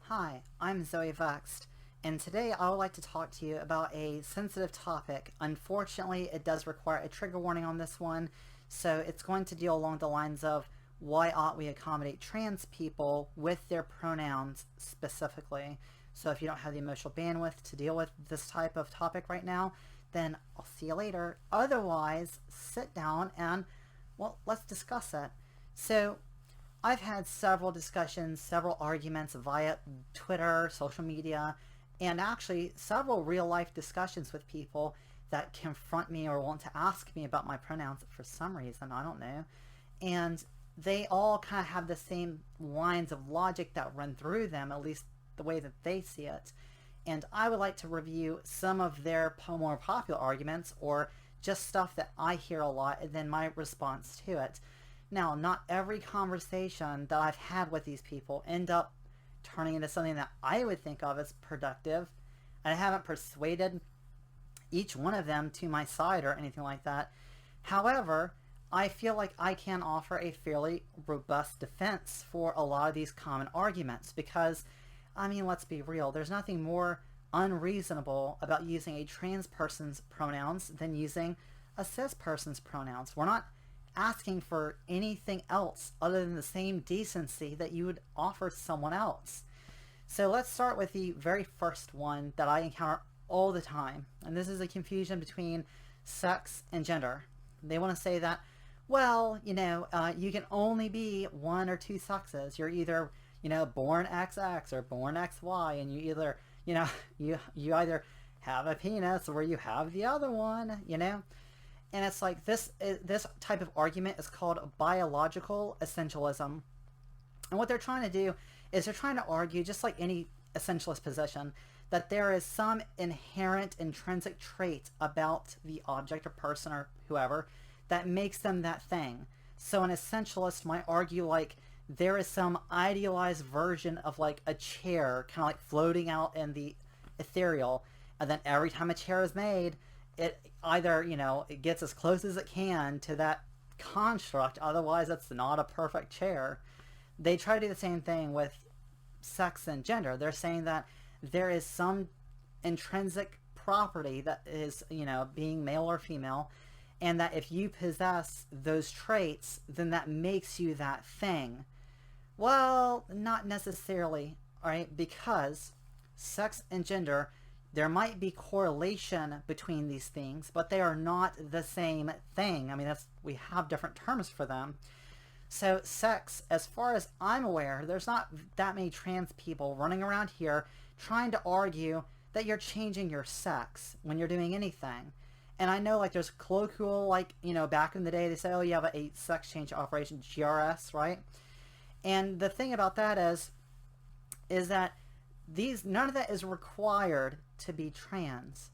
Hi, I'm Zoe Vexed, and today I would like to talk to you about a sensitive topic. Unfortunately, it does require a trigger warning on this one, so it's going to deal along the lines of why ought we accommodate trans people with their pronouns specifically. So if you don't have the emotional bandwidth to deal with this type of topic right now, then I'll see you later. Otherwise, sit down and, well, let's discuss it. So I've had several discussions, several arguments via Twitter, social media, and actually several real life discussions with people that confront me or want to ask me about my pronouns for some reason, I don't know. And they all kind of have the same lines of logic that run through them, at least the way that they see it. And I would like to review some of their more popular arguments or just stuff that I hear a lot and then my response to it. Now, not every conversation that I've had with these people end up turning into something that I would think of as productive. And I haven't persuaded each one of them to my side or anything like that. However, I feel like I can offer a fairly robust defense for a lot of these common arguments because, I mean, let's be real, there's nothing more unreasonable about using a trans person's pronouns than using a cis person's pronouns. We're not asking for anything else other than the same decency that you would offer someone else. So let's start with the very first one that I encounter all the time, and this is a confusion between sex and gender. They want to say that, well, you can only be one or two sexes. You're either, born XX or born XY, and you either, you either have a penis or you have the other one. And it's like this type of argument is called biological essentialism. And what they're trying to do is they're trying to argue, just like any essentialist position, that there is some inherent intrinsic trait about the object or person or whoever that makes them that thing. So an essentialist might argue like there is some idealized version of like a chair kind of like floating out in the ethereal, and then every time a chair is made, it either, it gets as close as it can to that construct, otherwise it's not a perfect chair. They try to do the same thing with sex and gender. They're saying that there is some intrinsic property that is, being male or female, and that if you possess those traits, then that makes you that thing. Well, not necessarily, alright, because sex and gender, there might be correlation between these things, but they are not the same thing. I mean, we have different terms for them. So sex, as far as I'm aware, there's not that many trans people running around here trying to argue that you're changing your sex when you're doing anything. And I know, like, there's colloquial, like, back in the day, they say, oh, you have a sex change operation, GRS, right? And the thing about that is that none of that is required to be trans.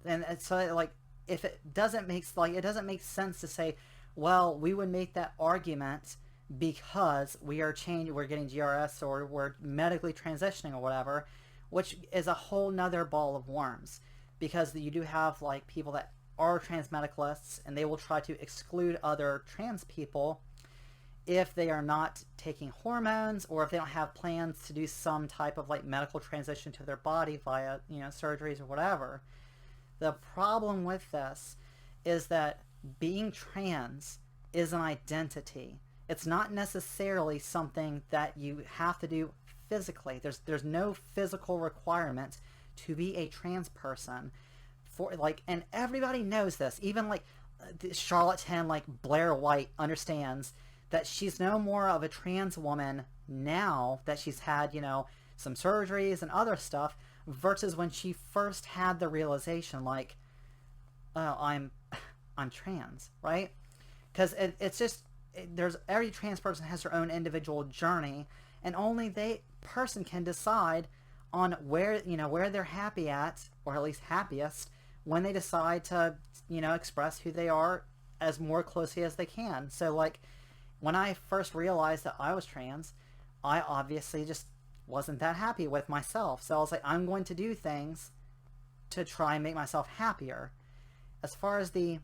And so, like, if it doesn't make sense to say, well, we would make that argument because we're getting GRS or we're medically transitioning or whatever, which is a whole nother ball of worms, because you do have like people that are trans medicalists and they will try to exclude other trans people if they are not taking hormones or if they don't have plans to do some type of like medical transition to their body via, surgeries or whatever. The problem with this is that being trans is an identity. It's not necessarily something that you have to do physically. There's no physical requirement to be a trans person for like, and everybody knows this. Even like charlatan like Blair White understands that she's no more of a trans woman now that she's had, some surgeries and other stuff, versus when she first had the realization, like, oh, I'm trans, right? Because it's just, every trans person has their own individual journey, and only person can decide on where they're happy at, or at least happiest, when they decide to, express who they are as more closely as they can. So, like, when I first realized that I was trans, I obviously just wasn't that happy with myself. So I was like, I'm going to do things to try and make myself happier. As far as the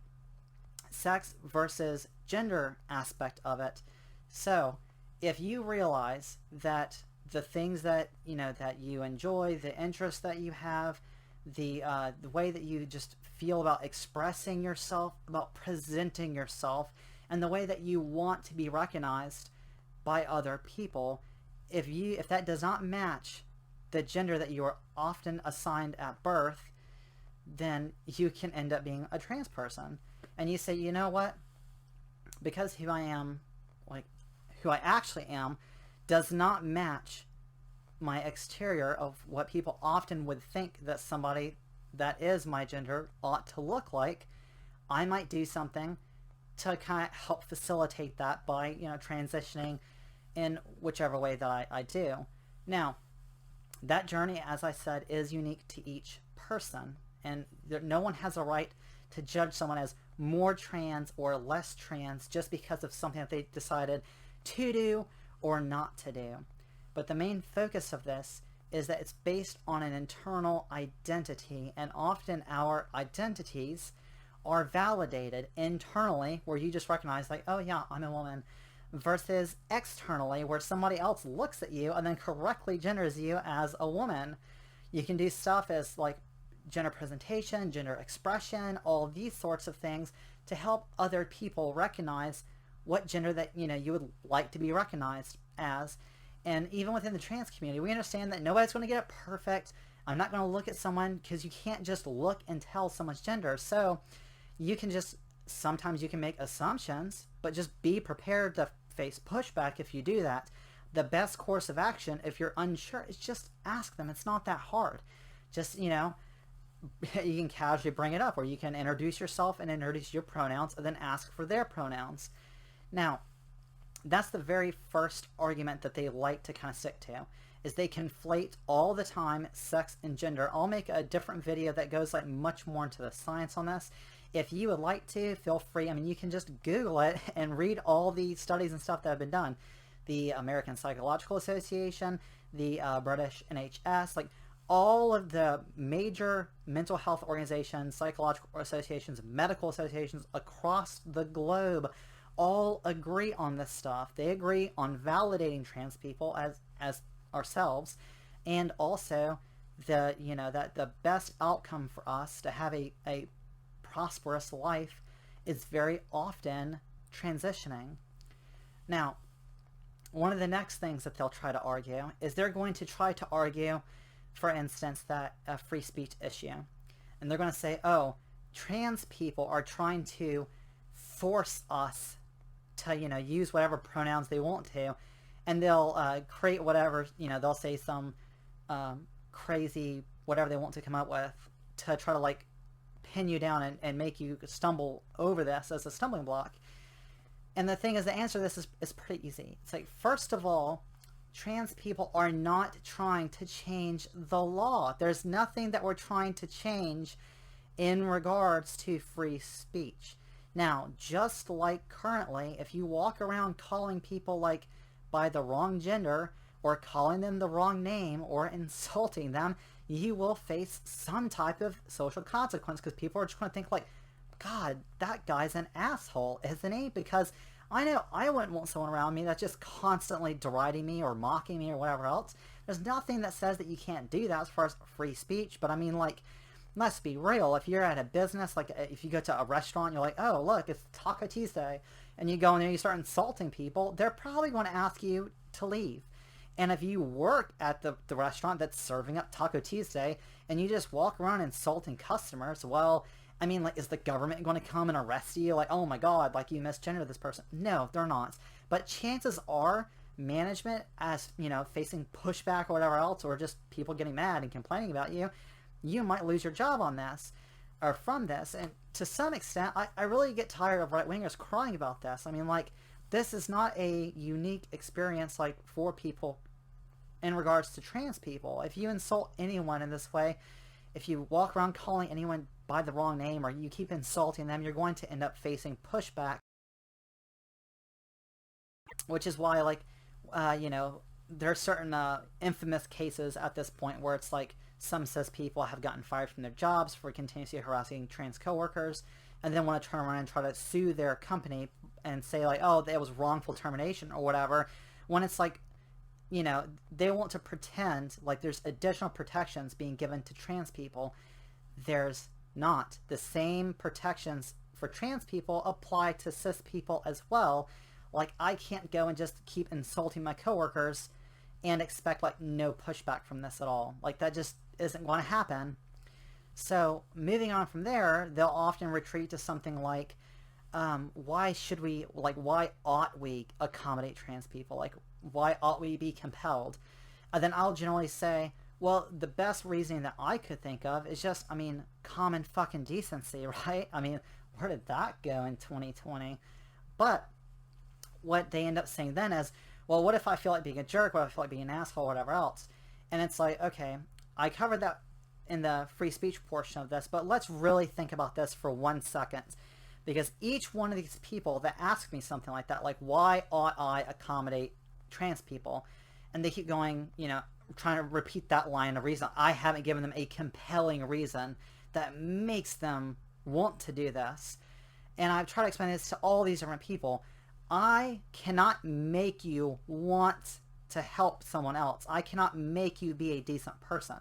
sex versus gender aspect of it, so if you realize that the things that that you enjoy, the interests that you have, the way that you just feel about expressing yourself, about presenting yourself, and the way that you want to be recognized by other people. If that does not match the gender that you are often assigned at birth, then you can end up being a trans person. And you say, you know what? Because who I am, like who I actually am, does not match my exterior of what people often would think that somebody that is my gender ought to look like, I might do something to kind of help facilitate that by, transitioning in whichever way that I do. Now, that journey, as I said, is unique to each person, and no one has a right to judge someone as more trans or less trans just because of something that they decided to do or not to do. But the main focus of this is that it's based on an internal identity, and often our identities are validated internally, where you just recognize, like, oh yeah, I'm a woman, versus externally, where somebody else looks at you and then correctly genders you as a woman. You can do stuff as like gender presentation, gender expression, all these sorts of things to help other people recognize what gender that you would like to be recognized as. And even within the trans community, we understand that nobody's going to get it perfect. I'm not going to look at someone, because you can't just look and tell someone's gender. So you can just, sometimes you can make assumptions, but just be prepared to face pushback if you do that. The best course of action, if you're unsure, is just ask them. It's not that hard. Just, you can casually bring it up, or you can introduce yourself and introduce your pronouns and then ask for their pronouns. Now, that's the very first argument that they like to kind of stick to, is they conflate all the time sex and gender. I'll make a different video that goes like much more into the science on this. If you would like to, feel free. I mean, you can just Google it and read all the studies and stuff that have been done. The American Psychological Association, the British NHS, like all of the major mental health organizations, psychological associations, medical associations across the globe all agree on this stuff. They agree on validating trans people as ourselves, and also that the best outcome for us to have a prosperous life is very often transitioning. Now, one of the next things that they'll try to argue is they're going to try to argue, for instance, that a free speech issue. And they're going to say, oh, trans people are trying to force us to, use whatever pronouns they want to. And they'll create whatever, they'll say some crazy whatever they want to come up with to try to like pin you down and make you stumble over this as a stumbling block. And the thing is, the answer to this is pretty easy. It's like, first of all, trans people are not trying to change the law. There's nothing that we're trying to change in regards to free speech. Now, just like currently, if you walk around calling people like by the wrong gender, or calling them the wrong name, or insulting them, you will face some type of social consequence, because people are just going to think like, God, that guy's an asshole, isn't he? Because I know I wouldn't want someone around me that's just constantly deriding me or mocking me or whatever else. There's nothing that says that you can't do that as far as free speech, but I mean, like, let's be real. If you're at a business, like if you go to a restaurant, you're like, oh, look, it's Taco Tuesday, and you go in there, you start insulting people, they're probably going to ask you to leave. And if you work at the restaurant that's serving up Taco Tuesday, and you just walk around insulting customers, well, I mean, like, is the government going to come and arrest you? Like, oh my God, like you misgendered this person. No, they're not. But chances are management, as, facing pushback or whatever else, or just people getting mad and complaining about you, you might lose your job on this, or from this. And to some extent, I really get tired of right-wingers crying about this. I mean, like, this is not a unique experience, like, for people in regards to trans people. If you insult anyone in this way, if you walk around calling anyone by the wrong name, or you keep insulting them, you're going to end up facing pushback. Which is why, like, there are certain infamous cases at this point where it's like some cis people have gotten fired from their jobs for continuously harassing trans coworkers, and then want to turn around and try to sue their company and say like, oh, that was wrongful termination or whatever, when it's like, you know, they want to pretend like there's additional protections being given to trans people. There's not. The same protections for trans people apply to cis people as well. Like, I can't go and just keep insulting my coworkers and expect like no pushback from this at all. Like, that just isn't going to happen. So moving on from there, they'll often retreat to something like, why ought we accommodate trans people? Like, why ought we be compelled? And then I'll generally say, well, the best reasoning that I could think of is just, I mean, common fucking decency, right? I mean, where did that go in 2020? But what they end up saying then is, well, what if I feel like being a jerk? What if I feel like being an asshole? Whatever else. And it's like, okay, I covered that in the free speech portion of this, but let's really think about this for 1 second. Because each one of these people that ask me something like that, like, why ought I accommodate trans people? And they keep going, you know, trying to repeat that line of reason. I haven't given them a compelling reason that makes them want to do this. And I've tried to explain this to all these different people. I cannot make you want to help someone else. I cannot make you be a decent person.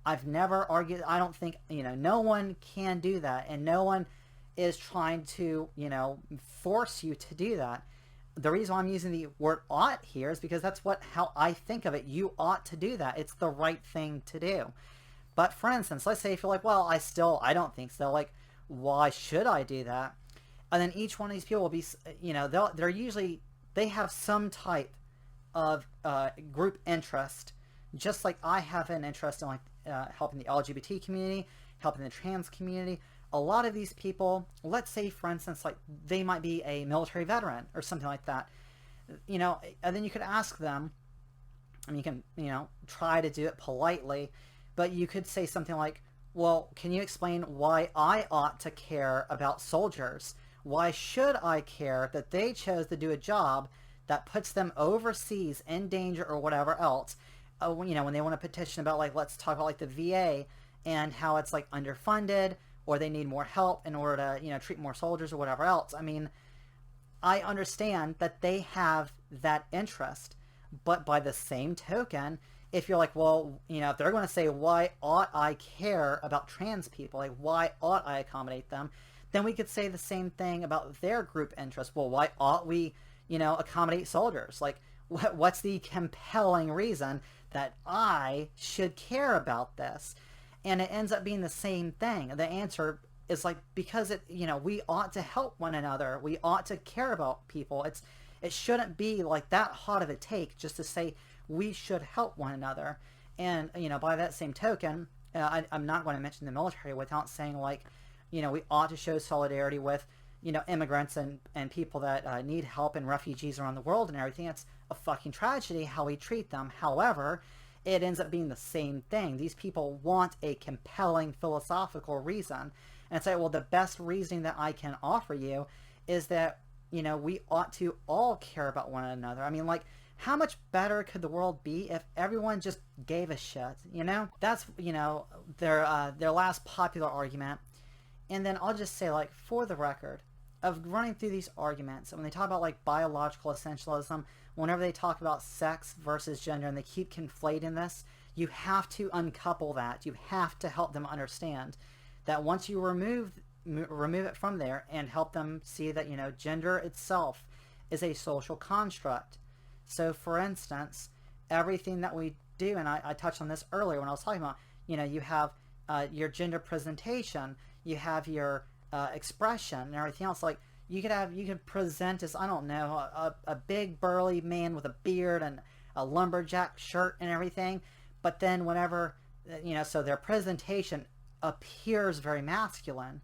I've never argued. I don't think, you know, no one can do that. And no one is trying to, you know, force you to do that. The reason why I'm using the word ought here is because that's how I think of it. You ought to do that. It's the right thing to do. But for instance, let's say if you're like, well, I don't think so. Like, why should I do that? And then each one of these people will be, you know, they have some type of group interest, just like I have an interest in like helping the LGBT community, helping the trans community. A lot of these people, let's say for instance, like they might be a military veteran or something like that, you know, and then you could ask them, and you can, you know, try to do it politely, but you could say something like, well, can you explain why I ought to care about soldiers? Why should I care that they chose to do a job that puts them overseas in danger or whatever else? You know, when they want to petition about, like, let's talk about like the VA and how it's like underfunded, or they need more help in order to, you know, treat more soldiers or whatever else. I mean, I understand that they have that interest, but by the same token, if you're like, well, you know, if they're going to say, why ought I care about trans people? Like, why ought I accommodate them? Then we could say the same thing about their group interest. Well, why ought we, you know, accommodate soldiers? Like, what's the compelling reason that I should care about this? And it ends up being the same thing. The answer is like, because it, you know, we ought to help one another. We ought to care about people. It shouldn't be like that hot of a take just to say we should help one another. And, you know, by that same token, I'm not going to mention the military without saying, like, you know, we ought to show solidarity with, you know, immigrants and people that need help, and refugees around the world and everything. It's a fucking tragedy how we treat them. However, it ends up being the same thing. These people want a compelling philosophical reason. And it's like, well, the best reasoning that I can offer you is that, you know, we ought to all care about one another. I mean, like, how much better could the world be if everyone just gave a shit, you know? That's, you know, their last popular argument. And then I'll just say, like, for the record, of running through these arguments, and when they talk about, like, biological essentialism, whenever they talk about sex versus gender, and they keep conflating this, you have to uncouple that. You have to help them understand that once you remove it from there and help them see that, you know, gender itself is a social construct. So, for instance, everything that we do, and I touched on this earlier when I was talking about, you know, you have your gender presentation, you have your expression and everything else. Like, you could present as, I don't know, a big burly man with a beard and a lumberjack shirt and everything, but then whenever, you know, so their presentation appears very masculine,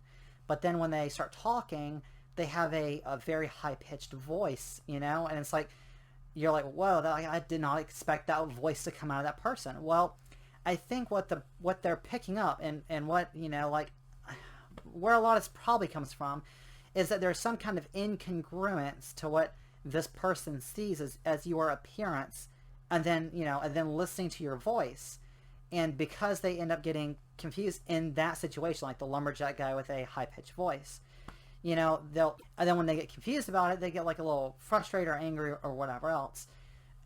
but then when they start talking, they have a very high-pitched voice, you know, and it's like, you're like, whoa, I did not expect that voice to come out of that person. Well, I think what they're picking up, and what, you know, like, where a lot of this probably comes from, is that there's some kind of incongruence to what this person sees as your appearance, and then, you know, and then listening to your voice. And because they end up getting confused in that situation, like the lumberjack guy with a high-pitched voice, you know, and then when they get confused about it, they get like a little frustrated or angry or whatever else.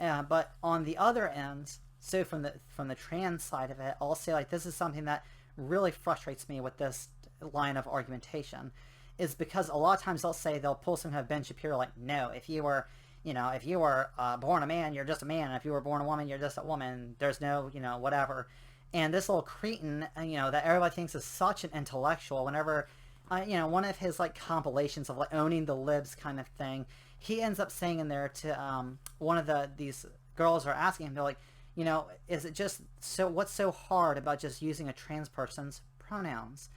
But on the other end, so from the trans side of it, I'll say like this is something that really frustrates me with this line of argumentation, is because a lot of times they'll pull some kind of Ben Shapiro like, no, if you were born a man, you're just a man, and if you were born a woman, you're just a woman. There's no whatever. And this little cretin, that everybody thinks is such an intellectual. Whenever one of his like compilations of like owning the libs kind of thing, he ends up saying in there to one of these girls are asking him, they're like, is it just what's so hard about just using a trans person's pronouns?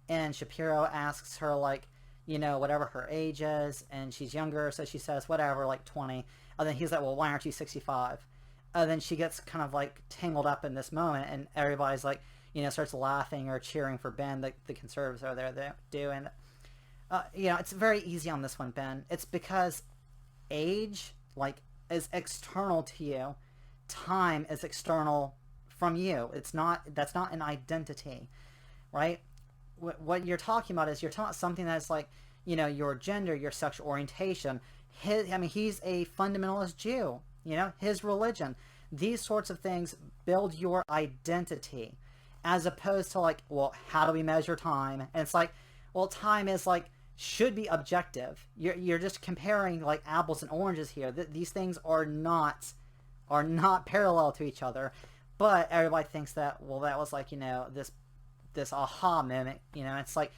And Shapiro asks her like, whatever her age is, and she's younger, so she says whatever, like 20. And then he's like, well, why aren't you 65? And then she gets kind of like tangled up in this moment, and everybody's like, starts laughing or cheering for Ben, the conservatives are there they do. And it's very easy on this one, Ben. It's because age like is external to you, time is external from you. That's not an identity, right? What you're talking about is you're talking about something that's like your gender, your sexual orientation. He's a fundamentalist Jew. His religion. These sorts of things build your identity, as opposed to like, well, how do we measure time? And it's like, well, time is like should be objective. You're just comparing like apples and oranges here. These things are not parallel to each other. But everybody thinks that, well, that was like this aha moment. It's like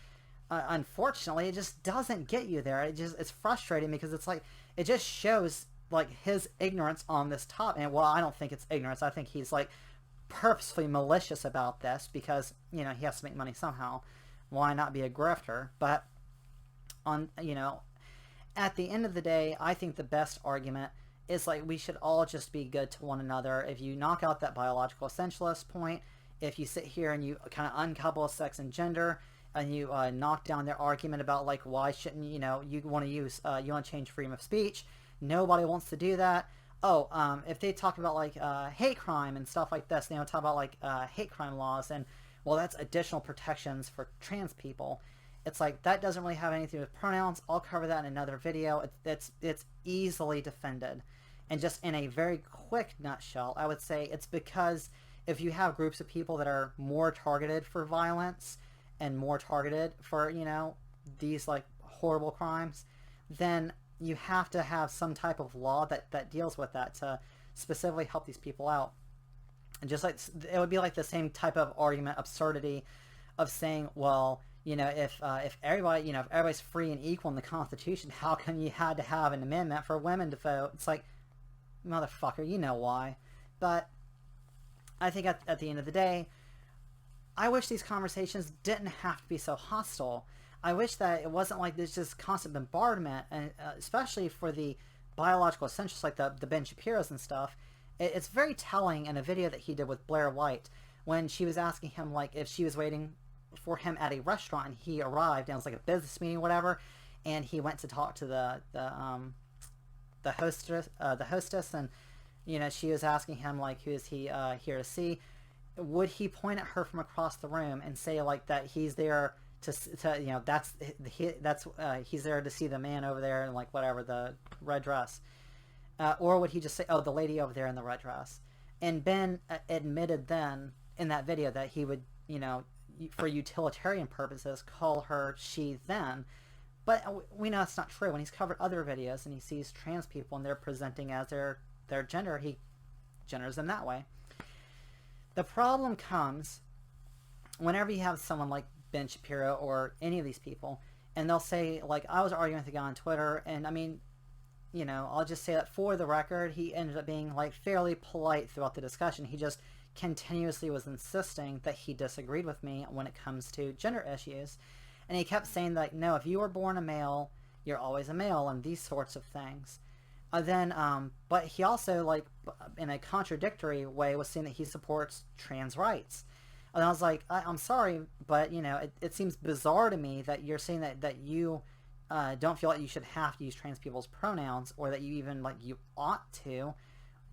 unfortunately it just doesn't get you there. It's frustrating because it's like it just shows like his ignorance on this topic. And well, I don't think it's ignorance. I think he's like purposefully malicious about this because he has to make money somehow. Why not be a grifter? But on at the end of the day, I think the best argument is like we should all just be good to one another. If you knock out that biological essentialist point, if you sit here and you kind of uncouple sex and gender, and you knock down their argument about like why shouldn't you want to change freedom of speech. Nobody wants to do that. If they talk about like hate crime and stuff like this, talk about like hate crime laws, and well, that's additional protections for trans people. It's like that doesn't really have anything to do with pronouns. I'll cover that in another video. It's easily defended. And just in a very quick nutshell, I would say it's because if you have groups of people that are more targeted for violence and more targeted for these like horrible crimes, then you have to have some type of law that deals with that to specifically help these people out. And just like it would be like the same type of argument absurdity of saying, well, if everybody if everybody's free and equal in the Constitution, how come you had to have an amendment for women to vote? It's like, motherfucker, you know why. But I think at the end of the day, I wish these conversations didn't have to be so hostile. I wish that it wasn't like this just constant bombardment, and especially for the biological essentials like the Ben Shapiro's and stuff. It's very telling in a video that he did with Blair White when she was asking him like if she was waiting for him at a restaurant, and he arrived and it was like a business meeting, whatever, and he went to talk to the hostess, and she was asking him like, who is he here to see? Would he point at her from across the room and say like that he's there to he's there to see the man over there in like whatever, the red dress, or would he just say, oh, the lady over there in the red dress? And Ben admitted then in that video that he would for utilitarian purposes call her she then. But we know that's not true. When he's covered other videos and he sees trans people and they're presenting as their gender, he genders them that way. The problem comes whenever you have someone like Ben Shapiro or any of these people, and they'll say, like, I was arguing with a guy on Twitter, and I mean, I'll just say that for the record, he ended up being like fairly polite throughout the discussion. He just continuously was insisting that he disagreed with me when it comes to gender issues. And he kept saying that, no, if you were born a male, you're always a male, and these sorts of things. But he also, like, in a contradictory way, was saying that he supports trans rights. And I was like, I'm sorry, but, it seems bizarre to me that you're saying that you don't feel like you should have to use trans people's pronouns, or that you even, like, you ought to,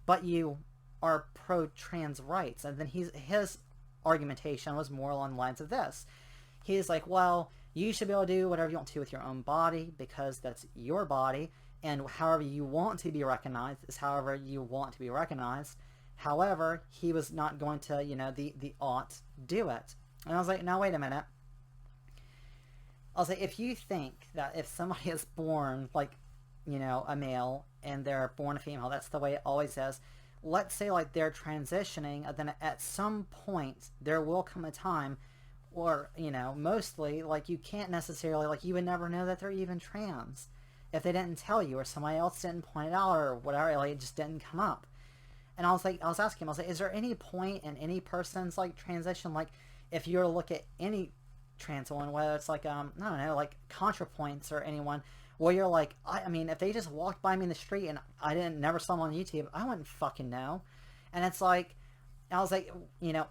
but you are pro-trans rights. And then his argumentation was more along the lines of this. He's like, well, you should be able to do whatever you want to with your own body because that's your body, and however you want to be recognized is however you want to be recognized. However, he was not going to, the ought do it. And I was like, no, wait a minute. I was like, if you think that if somebody is born, like, a male, and they're born a female, that's the way it always is. Let's say, like, they're transitioning, then at some point, there will come a time, or, mostly, like, you can't necessarily, like, you would never know that they're even trans if they didn't tell you, or somebody else didn't point it out, or whatever, like, it just didn't come up. And I was asking him, I was like, is there any point in any person's, like, transition, like, if you were to look at any trans woman, whether it's, like, I don't know, like, ContraPoints or anyone, where you're like, I mean, if they just walked by me in the street and I never saw them on YouTube, I wouldn't fucking know. And it's like, I was like,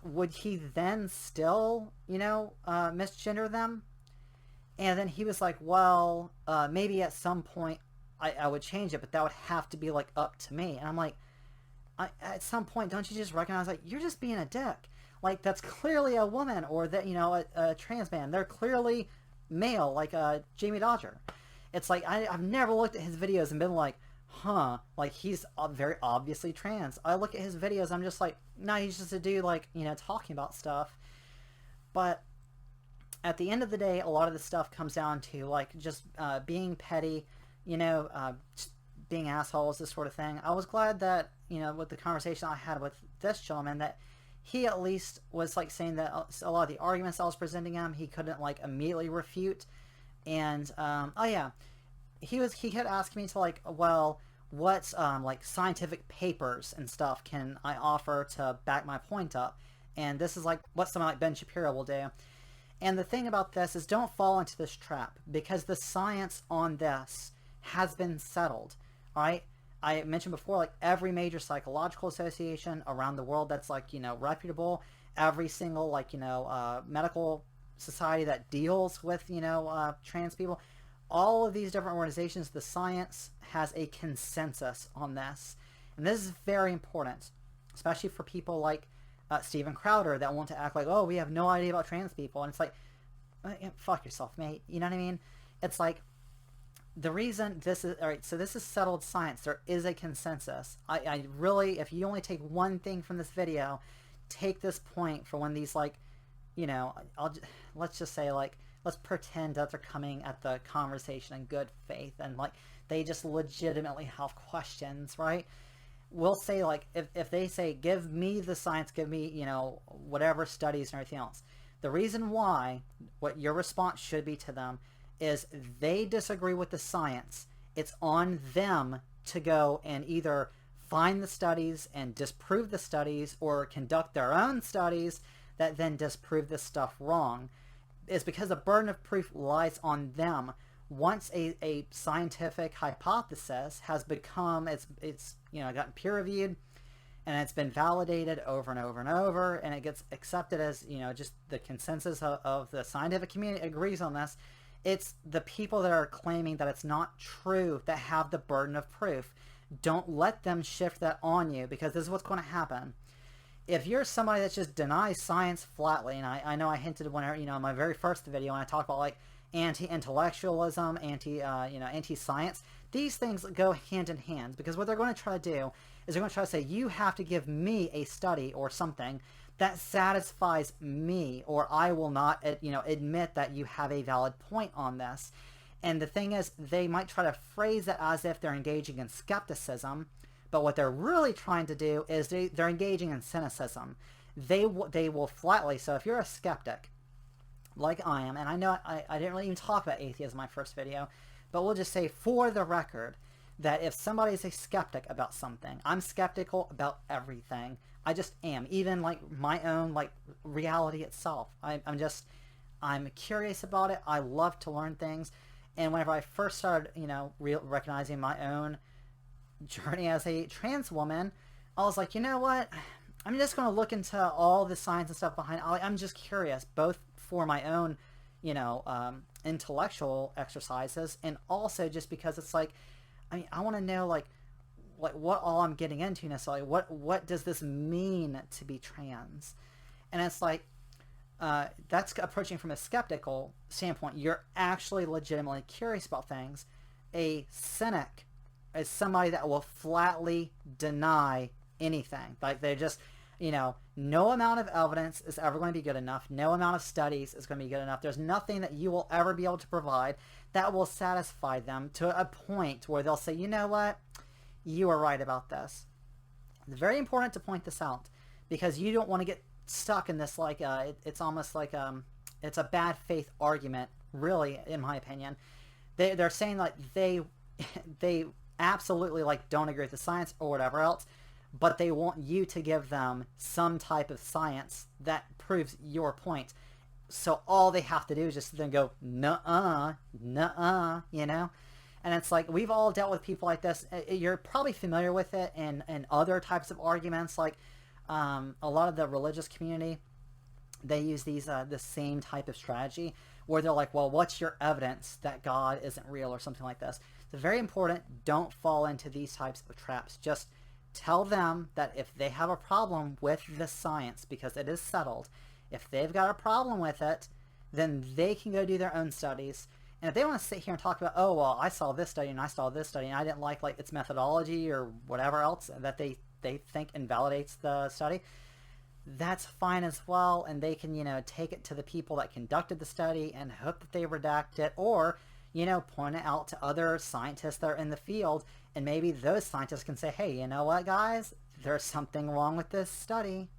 would he then still, misgender them? And then he was like, well, maybe at some point I would change it, but that would have to be, like, up to me. And I'm like, at some point, don't you just recognize, like, you're just being a dick? Like, that's clearly a woman, or that, a trans man. They're clearly male, like Jamie Dodger. It's like, I've never looked at his videos and been like, huh, like, he's very obviously trans. I look at his videos, I'm just like, no, he's just a dude, like, talking about stuff. But at the end of the day, a lot of this stuff comes down to, like, just being petty, just being assholes, this sort of thing. I was glad that, with the conversation I had with this gentleman, that he at least was, like, saying that a lot of the arguments I was presenting him, he couldn't, like, immediately refute. And oh yeah, he had asked me to, like, well, what like, scientific papers and stuff can I offer to back my point up? And this is like what someone like Ben Shapiro will do. And the thing about this is, don't fall into this trap, because the science on this has been settled. All right, I mentioned before, like, every major psychological association around the world that's, like, reputable, every single, like, medical society that deals with, trans people, all of these different organizations, the science has a consensus on this. And this is very important, especially for people like Steven Crowder that want to act like, oh, we have no idea about trans people. And it's like, fuck yourself, mate. You know what I mean? It's like, the reason this is, all right, so this is settled science. There is a consensus. I really, if you only take one thing from this video, take this point for when these, like, let's just say, like, let's pretend that they're coming at the conversation in good faith, and, like, they just legitimately have questions, right? We'll say, like, if they say, give me the science, give me, whatever studies and everything else. The reason why, what your response should be to them, is they disagree with the science. It's on them to go and either find the studies and disprove the studies, or conduct their own studies that then disprove this stuff wrong. Is because the burden of proof lies on them. Once a scientific hypothesis has become, it's gotten peer reviewed, and it's been validated over and over and over, and it gets accepted as, just the consensus of the scientific community agrees on this, it's the people that are claiming that it's not true that have the burden of proof. Don't let them shift that on you, because this is what's going to happen. If you're somebody that just denies science flatly, and I know I hinted whenever, in my very first video when I talked about, like, anti-intellectualism, anti-science, these things go hand in hand, because what they're going to try to do is they're going to try to say, you have to give me a study or something that satisfies me, or I will not, admit that you have a valid point on this. And the thing is, they might try to phrase it as if they're engaging in skepticism, but what they're really trying to do is they're engaging in cynicism. They will flatly, so if you're a skeptic, like I am, and I know I didn't really even talk about atheism in my first video, but we'll just say, for the record, that if somebody is a skeptic about something, I'm skeptical about everything. I just am. Even, like, my own, like, reality itself. I'm curious about it. I love to learn things. And whenever I first started, recognizing my own journey as a trans woman, I was like, you know what? I'm just going to look into all the science and stuff behind it. I'm just curious, both for my own, intellectual exercises, and also just because it's like, I want to know, like what all I'm getting into necessarily. What does this mean to be trans? And it's like, that's approaching from a skeptical standpoint. You're actually legitimately curious about things. A cynic is somebody that will flatly deny anything. Like they just, no amount of evidence is ever going to be good enough. No amount of studies is going to be good enough. There's nothing that you will ever be able to provide that will satisfy them to a point where they'll say, you know what, you are right about this. It's very important to point this out because you don't want to get stuck in this, like, it's almost like it's a bad faith argument, really, in my opinion. They're saying like they absolutely like don't agree with the science or whatever else, but they want you to give them some type of science that proves your point. So all they have to do is just then go, nuh-uh, nuh-uh, And it's like, we've all dealt with people like this. You're probably familiar with it in other types of arguments, like a lot of the religious community, they use these the same type of strategy where they're like, well, what's your evidence that God isn't real or something like this. It's very important, don't fall into these types of traps. Just tell them that if they have a problem with the science, because it is settled, if they've got a problem with it, then they can go do their own studies. And if they want to sit here and talk about, oh, well, I saw this study and I saw this study and I didn't like its methodology or whatever else that they think invalidates the study, that's fine as well. And they can, take it to the people that conducted the study and hope that they redact it, or, point it out to other scientists that are in the field. And maybe those scientists can say, hey, you know what, guys? There's something wrong with this study.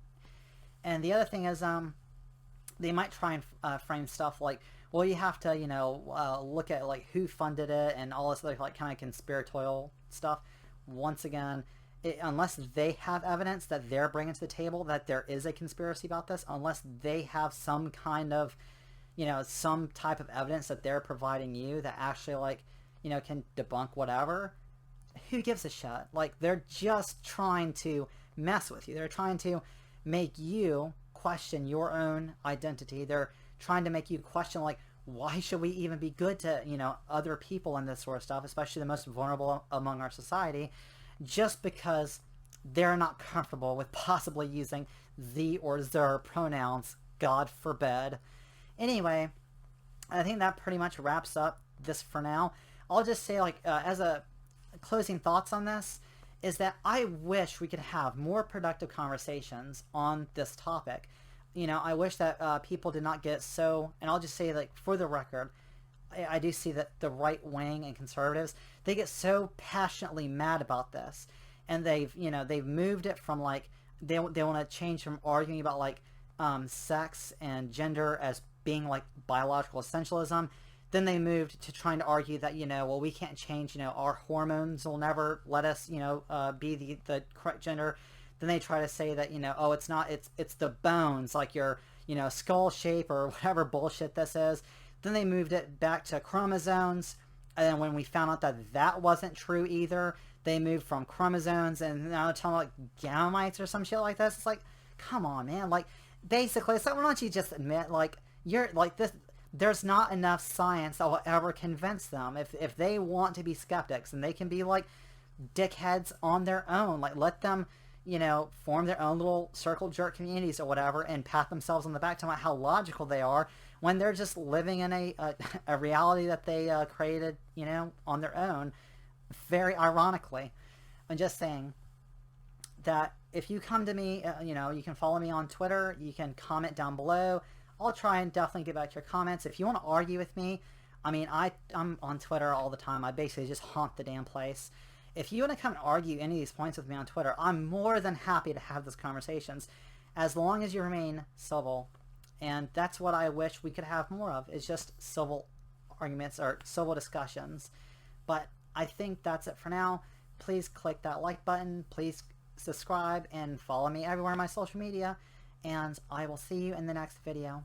And the other thing is, they might try and frame stuff like, well, you have to, look at like who funded it and all this other like kind of conspiratorial stuff. Once again, unless they have evidence that they're bringing to the table that there is a conspiracy about this, unless they have some kind of, some type of evidence that they're providing you that actually like, can debunk whatever, who gives a shit? Like, they're just trying to mess with you. They're trying to make you question your own identity. They're trying to make you question, like, why should we even be good to, other people and this sort of stuff, especially the most vulnerable among our society, just because they're not comfortable with possibly using the or their pronouns, God forbid. Anyway, I think that pretty much wraps up this for now. I'll just say, like, as a closing thoughts on this, is that I wish we could have more productive conversations on this topic. I wish that people did not get so, and I'll just say, like, for the record, I do see that the right wing and conservatives, they get so passionately mad about this, and they've moved it from, like, they want to change from arguing about, like, sex and gender as being like biological essentialism. Then they moved to trying to argue that, well, we can't change, our hormones will never let us, be the correct gender. Then they try to say that, oh, it's not, it's the bones, like your, skull shape or whatever bullshit this is. Then they moved it back to chromosomes. And then when we found out that that wasn't true either, they moved from chromosomes and now they're talking like gametes or some shit like this. It's like, come on, man. Like, basically, it's like, why don't you just admit, like, you're like this, there's not enough science that will ever convince them. If they want to be skeptics, and they can be like dickheads on their own, like, let them, form their own little circle jerk communities or whatever and pat themselves on the back, talking about how logical they are when they're just living in a reality that they created, on their own, very ironically. I'm just saying that if you come to me, you can follow me on Twitter, you can comment down below. I'll try and definitely get back to your comments. If you want to argue with me, I mean, I'm on Twitter all the time. I basically just haunt the damn place. If you want to come and argue any of these points with me on Twitter, I'm more than happy to have those conversations, as long as you remain civil. And that's what I wish we could have more of, is just civil arguments or civil discussions. But I think that's it for now. Please click that like button. Please subscribe and follow me everywhere on my social media. And I will see you in the next video.